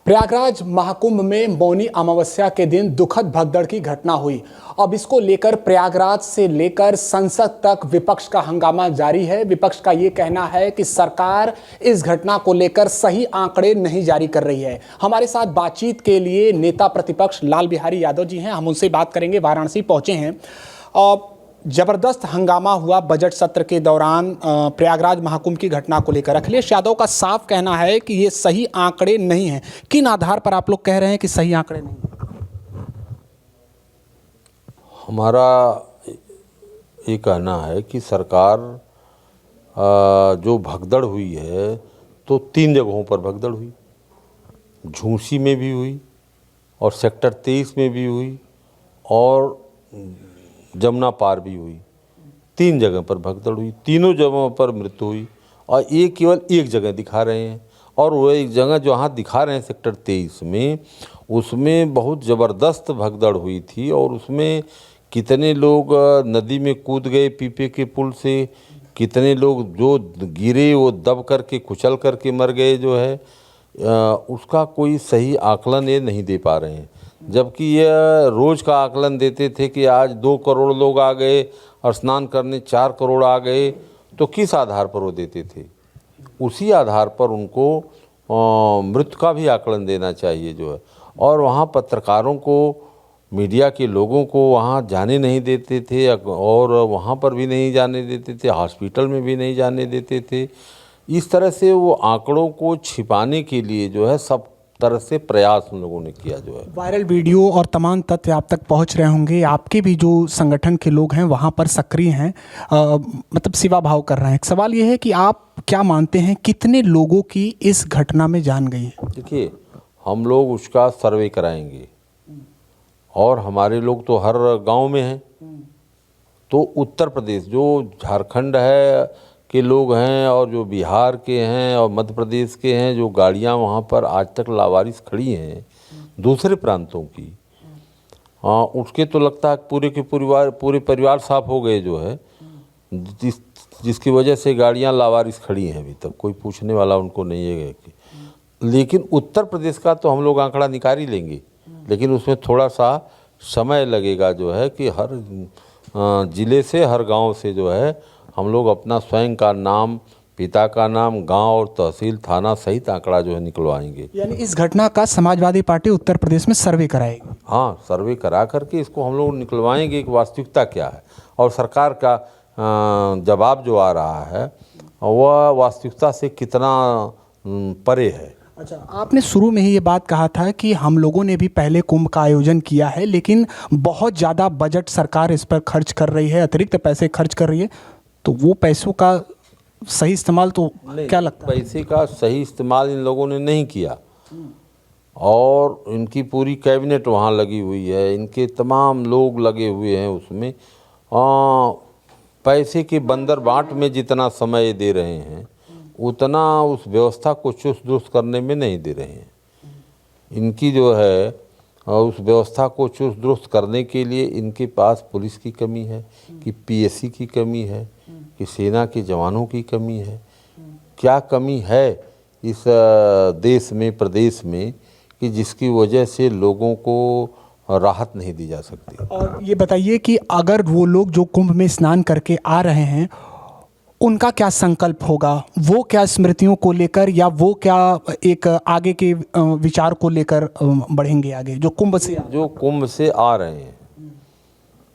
प्रयागराज महाकुंभ में मौनी अमावस्या के दिन दुखद भगदड़ की घटना हुई। अब इसको लेकर प्रयागराज से लेकर संसद तक विपक्ष का हंगामा जारी है। विपक्ष का ये कहना है कि सरकार इस घटना को लेकर सही आंकड़े नहीं जारी कर रही है। हमारे साथ बातचीत के लिए नेता प्रतिपक्ष लाल बिहारी यादव जी हैं, हम उनसे बात करेंगे। वाराणसी पहुंचे हैं और जबरदस्त हंगामा हुआ बजट सत्र के दौरान प्रयागराज महाकुंभ की घटना को लेकर। अखिलेश यादव का साफ कहना है कि ये सही आंकड़े नहीं हैं। किन आधार पर आप लोग कह रहे हैं कि सही आंकड़े नहीं हैं? हमारा ये कहना है कि सरकार जो भगदड़ हुई है तो 3 जगहों पर भगदड़ हुई। झूंसी में भी हुई और सेक्टर 23 में भी हुई और जमुना पार भी हुई। 3 जगह पर भगदड़ हुई, तीनों जगहों पर मृत्यु हुई और ये केवल एक जगह दिखा रहे हैं। और वो एक जगह जहाँ दिखा रहे हैं सेक्टर 23 में, उसमें बहुत ज़बरदस्त भगदड़ हुई थी और उसमें कितने लोग नदी में कूद गए पीपे के पुल से, कितने लोग जो गिरे वो दब करके कुचल करके मर गए जो है, उसका कोई सही आकलन ये नहीं दे पा रहे हैं। जबकि यह रोज़ का आकलन देते थे कि आज 2 करोड़ लोग आ गए और स्नान करने 4 करोड़ आ गए, तो किस आधार पर वो देते थे? उसी आधार पर उनको मृत्यु का भी आकलन देना चाहिए जो है। और वहाँ पत्रकारों को, मीडिया के लोगों को वहाँ जाने नहीं देते थे और वहाँ पर भी नहीं जाने देते थे, हॉस्पिटल में भी नहीं जाने देते थे। इस तरह से वो आंकड़ों को छिपाने के लिए जो है सब तरह से प्रयास उन लोगों ने किया जो है। वायरल वीडियो और तमाम तथ्य आप तक पहुंच रहे होंगे। आपके भी जो संगठन के लोग हैं वहां पर सक्रिय हैं, मतलब सेवा भाव कर रहे हैं। एक सवाल ये है कि आप क्या मानते हैं कितने लोगों की इस घटना में जान गई है? देखिए, हम लोग उसका सर्वे कराएंगे और हमारे लोग तो हर गांव में हैं। तो उत्तर प्रदेश, जो झारखंड है के लोग हैं और जो बिहार के हैं और मध्य प्रदेश के हैं, जो गाड़ियां वहां पर आज तक लावारिस खड़ी हैं दूसरे प्रांतों की, उसके तो लगता है पूरे परिवार साफ हो गए जो है, जिसकी वजह से गाड़ियां लावारिस खड़ी हैं। अभी तक कोई पूछने वाला उनको नहीं है कि। लेकिन उत्तर प्रदेश का तो हम लोग आंकड़ा निकाल ही लेंगे, लेकिन उसमें थोड़ा सा समय लगेगा जो है कि हर ज़िले से, हर गांव से जो है हम लोग अपना स्वयं का नाम, पिता का नाम, गांव और तहसील, थाना सहित आंकड़ा जो है निकलवाएंगे। यानी इस घटना का समाजवादी पार्टी उत्तर प्रदेश में सर्वे कराएगी? हाँ, सर्वे करा करके इसको हम लोग निकलवाएंगे कि वास्तविकता क्या है और सरकार का जवाब जो आ रहा है वह वास्तविकता से कितना परे है। अच्छा, आपने शुरू में ही ये बात कहा था कि हम लोगों ने भी पहले कुंभ का आयोजन किया है, लेकिन बहुत ज़्यादा बजट सरकार इस पर खर्च कर रही है, अतिरिक्त पैसे खर्च कर रही है। तो वो पैसों का सही इस्तेमाल तो क्या लगता है? पैसे का सही इस्तेमाल इन लोगों ने नहीं किया और इनकी पूरी कैबिनेट वहाँ लगी हुई है, इनके तमाम लोग लगे हुए हैं उसमें। पैसे के बंदर बांट में जितना समय दे रहे हैं उतना उस व्यवस्था को चुस्त दुरुस्त करने में नहीं दे रहे हैं। इनकी जो है उस व्यवस्था को चुस्त दुरुस्त करने के लिए इनके पास पुलिस की कमी है, कि पीएससी की कमी है, कि सेना के जवानों की कमी है। क्या कमी है इस देश में, प्रदेश में, कि जिसकी वजह से लोगों को राहत नहीं दी जा सकती? और ये बताइए कि अगर वो लोग जो कुंभ में स्नान करके आ रहे हैं उनका क्या संकल्प होगा? वो क्या स्मृतियों को लेकर या वो क्या एक आगे के विचार को लेकर बढ़ेंगे आगे? जो कुंभ से आ रहे हैं,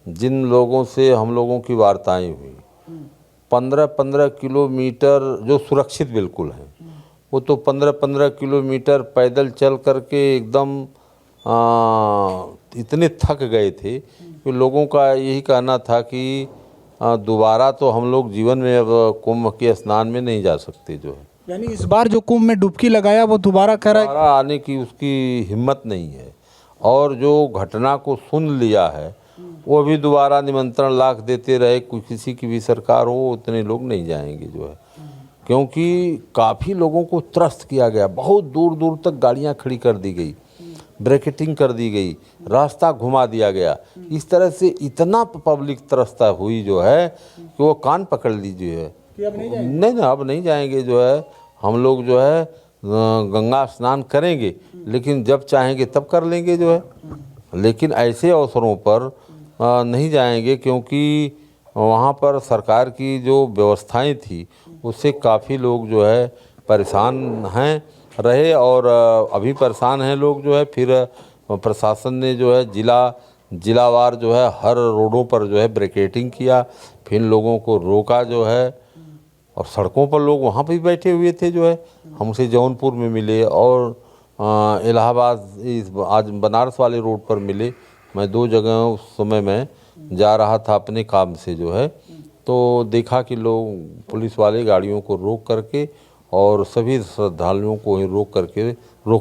जिन लोगों से हम लोगों की वार्ताएं हुई, 15-15 किलोमीटर जो सुरक्षित बिल्कुल हैं, वो तो 15-15 किलोमीटर पैदल चल करके एकदम इतने थक गए थे कि लोगों का यही कहना था कि दोबारा तो हम लोग जीवन में अब कुंभ के स्नान में नहीं जा सकते जो है। यानी इस बार जो कुंभ में डुबकी लगाया वो दोबारा आने की उसकी हिम्मत नहीं है। और जो घटना को सुन लिया है वो भी दोबारा निमंत्रण लाख देते रहे, किसी की भी सरकार हो, उतने लोग नहीं जाएंगे जो है, क्योंकि काफ़ी लोगों को त्रस्त किया गया। बहुत दूर दूर तक गाड़ियां खड़ी कर दी गई, ब्रैकेटिंग कर दी गई, रास्ता घुमा दिया गया। इस तरह से इतना पब्लिक त्रस्ता हुई जो है कि वो कान पकड़ लीजिए, नहीं अब नहीं जाएंगे जो है। हम लोग जो है गंगा स्नान करेंगे, लेकिन जब चाहेंगे तब कर लेंगे जो है, लेकिन ऐसे अवसरों पर नहीं जाएंगे, क्योंकि वहाँ पर सरकार की जो व्यवस्थाएं थी उससे काफ़ी लोग जो है परेशान हैं रहे, और अभी परेशान हैं लोग जो है। फिर प्रशासन ने जो है जिलावार जो है हर रोडों पर जो है ब्रिकेटिंग किया, फिर लोगों को रोका जो है, और सड़कों पर लोग वहाँ पर भी बैठे हुए थे जो है। हमसे जौनपुर में मिले और इलाहाबाद इस आज बनारस वाले रोड पर मिले। मैं 2 जगह उस समय में जा रहा था अपने काम से जो है, तो देखा कि लोग पुलिस वाले गाड़ियों को रोक करके और सभी श्रद्धालुओं को ही रोक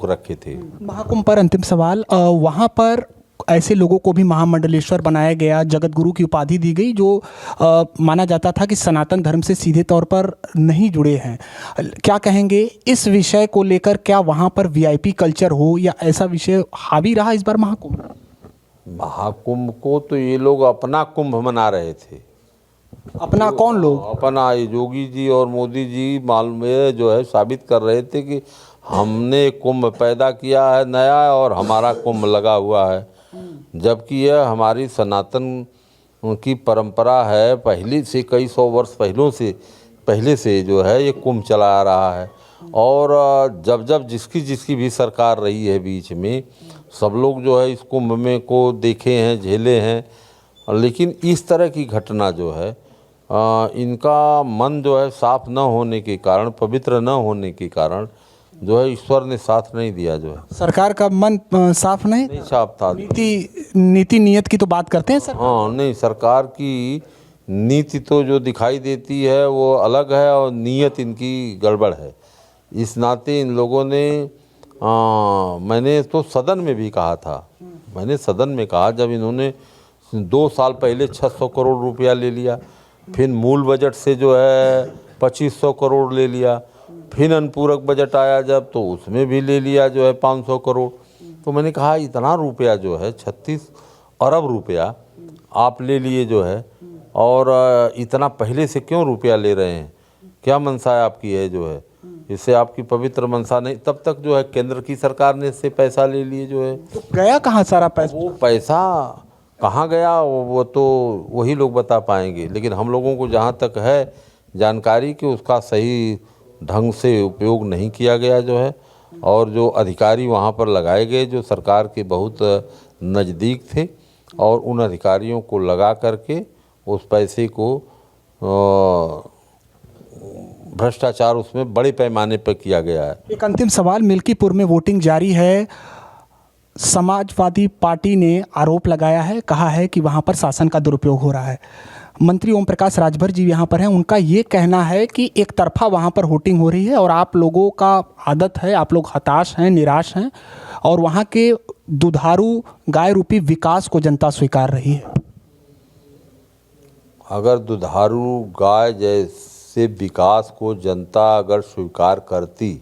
रखे थे। महाकुंभ पर अंतिम सवाल, वहाँ पर ऐसे लोगों को भी महामंडलेश्वर बनाया गया, जगत गुरु की उपाधि दी गई, जो माना जाता था कि सनातन धर्म से सीधे तौर पर नहीं जुड़े हैं। क्या कहेंगे इस विषय को लेकर? क्या वहाँ पर वीआईपी कल्चर हो या ऐसा विषय हावी रहा इस बार महाकुंभ? महाकुंभ को तो ये लोग अपना कुंभ मना रहे थे। अपना कौन लोग? अपना योगी जी और मोदी जी मालूम जो है साबित कर रहे थे कि हमने कुंभ पैदा किया है नया, और हमारा कुंभ लगा हुआ है, जबकि यह हमारी सनातन की परंपरा है। पहले से कई 100 वर्ष पहले से जो है ये कुंभ चला आ रहा है, और जब जिसकी भी सरकार रही है बीच में, सब लोग जो है इस कुंभ में को देखे हैं, झेले हैं, लेकिन इस तरह की घटना जो है इनका मन जो है साफ न होने के कारण, पवित्र न होने के कारण जो है ईश्वर ने साथ नहीं दिया जो है। सरकार का मन साफ नहीं साफ था। नीति नियत की तो बात करते हैं सर। हाँ, नहीं, सरकार की नीति तो जो दिखाई देती है वो अलग है, और नीयत इनकी गड़बड़ है। इस नाते इन लोगों ने मैंने तो सदन में भी कहा था, मैंने सदन में कहा, जब इन्होंने 2 साल पहले 600 करोड़ रुपया ले लिया, फिर मूल बजट से जो है 2500 करोड़ ले लिया, फिर अनुपूरक बजट आया जब, तो उसमें भी ले लिया जो है 500 करोड़। तो मैंने कहा इतना रुपया जो है 36 अरब रुपया आप ले लिए जो है, और इतना पहले से क्यों रुपया ले रहे हैं? क्या मंशा आपकी है जो है? इससे आपकी पवित्र मंशा नहीं। तब तक जो है केंद्र की सरकार ने इससे पैसा ले लिए जो है। तो गया कहाँ सारा पैसा? वो पैसा कहाँ गया वो तो वही लोग बता पाएंगे, लेकिन हम लोगों को जहाँ तक है जानकारी कि उसका सही ढंग से उपयोग नहीं किया गया जो है, और जो अधिकारी वहाँ पर लगाए गए जो सरकार के बहुत नज़दीक थे, और उन अधिकारियों को लगा करके उस पैसे को भ्रष्टाचार उसमें बड़े पैमाने पर किया गया है। एक अंतिम सवाल, मिल्कीपुर में वोटिंग जारी है। समाजवादी पार्टी ने आरोप लगाया है, कहा है कि वहाँ पर शासन का दुरुपयोग हो रहा है। मंत्री ओम प्रकाश राजभर जी यहाँ पर हैं, उनका ये कहना है कि एक तरफा वहाँ पर वोटिंग हो रही है, और आप लोगों का आदत है, आप लोग हताश हैं, निराश हैं, और वहाँ के दुधारू गाय रूपी विकास को जनता स्वीकार रही है। अगर दुधारू गाय जैसे विकास को जनता अगर स्वीकार करती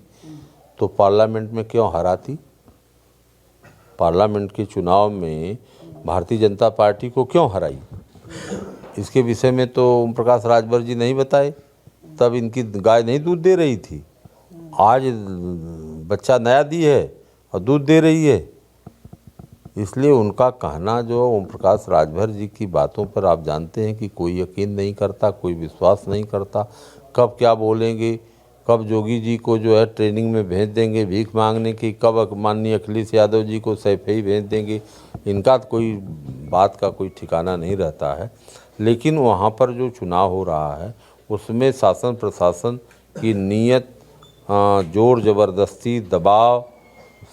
तो पार्लियामेंट में क्यों हराती? पार्लियामेंट के चुनाव में भारतीय जनता पार्टी को क्यों हराई? इसके विषय में तो ओम प्रकाश राजभर जी नहीं बताए, तब इनकी गाय नहीं दूध दे रही थी। आज बच्चा नया दी है और दूध दे रही है। इसलिए उनका कहना जो ओम प्रकाश राजभर जी की बातों पर आप जानते हैं कि कोई यकीन नहीं करता, कोई विश्वास नहीं करता। कब क्या बोलेंगे, कब जोगी जी को जो है ट्रेनिंग में भेज देंगे भीख मांगने की, कब माननीय अखिलेश यादव जी को सैफई भेज देंगे, इनका कोई बात का कोई ठिकाना नहीं रहता है। लेकिन वहाँ पर जो चुनाव हो रहा है उसमें शासन प्रशासन की नीयत, जोर ज़बरदस्ती, दबाव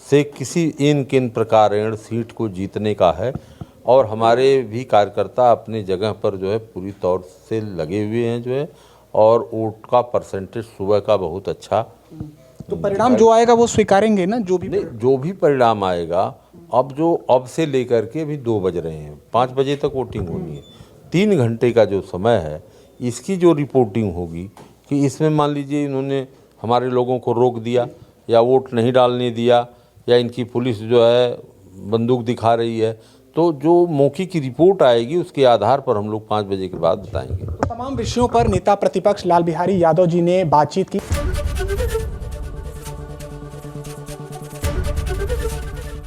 से किसी इन किन प्रकारेण सीट को जीतने का है, और हमारे भी कार्यकर्ता अपनी जगह पर जो है पूरी तौर से लगे हुए हैं जो है, और वोट का परसेंटेज सुबह का बहुत अच्छा। तो परिणाम जो आएगा वो स्वीकारेंगे ना? जो भी परिणाम आएगा, अब से लेकर के अभी 2 बज रहे हैं, 5 बजे तक वोटिंग होनी है। 3 घंटे का जो समय है, इसकी जो रिपोर्टिंग होगी कि इसमें मान लीजिए इन्होंने हमारे लोगों को रोक दिया, या वोट नहीं डालने दिया, या इनकी पुलिस जो है बंदूक दिखा रही है, तो जो मौके की रिपोर्ट आएगी उसके आधार पर हम लोग 5 बजे के बाद बताएंगे। तो तमाम विषयों पर नेता प्रतिपक्ष लाल बिहारी यादव जी ने बातचीत की।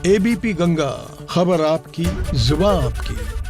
एबीपी गंगा, खबर आपकी, जुबान आपकी।